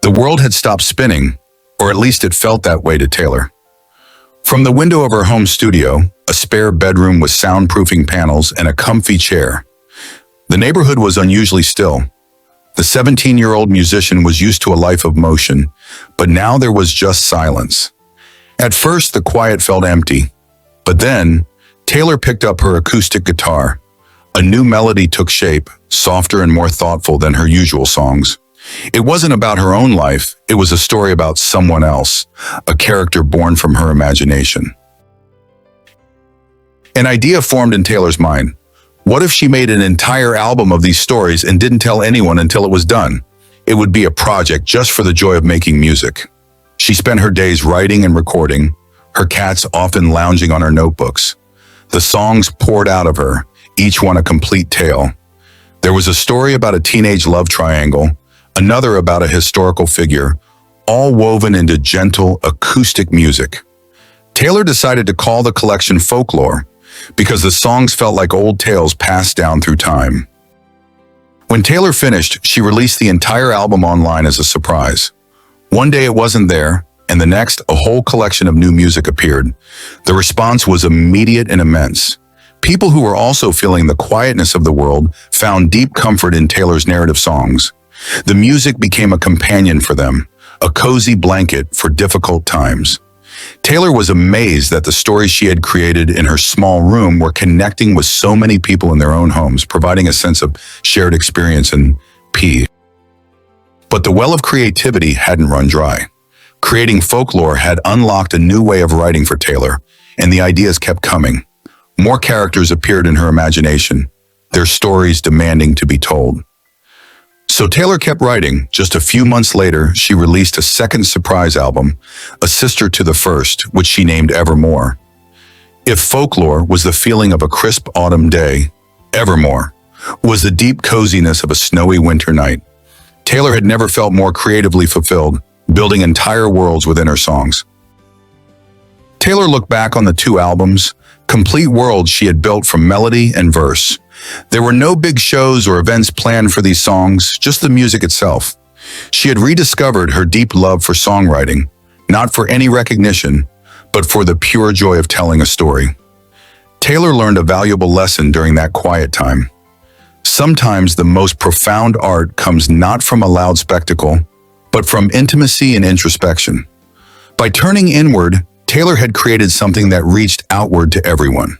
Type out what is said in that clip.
The world had stopped spinning, or at least it felt that way to Taylor. From the window of her home studio, a spare bedroom with soundproofing panels and a comfy chair, the neighborhood was unusually still. The 17-year-old musician was used to a life of motion, but now there was just silence. At first, the quiet felt empty, but then Taylor picked up her acoustic guitar. A new melody took shape, softer and more thoughtful than her usual songs. It wasn't about her own life, it was a story about someone else, a character born from her imagination. An idea formed in Taylor's mind. What if she made an entire album of these stories and didn't tell anyone until it was done? It would be a project just for the joy of making music. She spent her days writing and recording, her cats often lounging on her notebooks. The songs poured out of her, each one a complete tale. There was a story about a teenage love triangle, another about a historical figure, all woven into gentle, acoustic music. Taylor decided to call the collection Folklore because the songs felt like old tales passed down through time. When Taylor finished, she released the entire album online as a surprise. One day it wasn't there, and the next, a whole collection of new music appeared. The response was immediate and immense. People who were also feeling the quietness of the world found deep comfort in Taylor's narrative songs. The music became a companion for them, a cozy blanket for difficult times. Taylor was amazed that the stories she had created in her small room were connecting with so many people in their own homes, providing a sense of shared experience and peace. But the well of creativity hadn't run dry. Creating Folklore had unlocked a new way of writing for Taylor, and the ideas kept coming. More characters appeared in her imagination, their stories demanding to be told. So Taylor kept writing. Just a few months later, she released a second surprise album, a sister to the first, which she named Evermore. If Folklore was the feeling of a crisp autumn day, Evermore was the deep coziness of a snowy winter night. Taylor had never felt more creatively fulfilled, building entire worlds within her songs. Taylor looked back on the two albums, complete worlds she had built from melody and verse. There were no big shows or events planned for these songs, just the music itself. She had rediscovered her deep love for songwriting, not for any recognition, but for the pure joy of telling a story. Taylor learned a valuable lesson during that quiet time. Sometimes the most profound art comes not from a loud spectacle, but from intimacy and introspection. By turning inward, Taylor had created something that reached outward to everyone.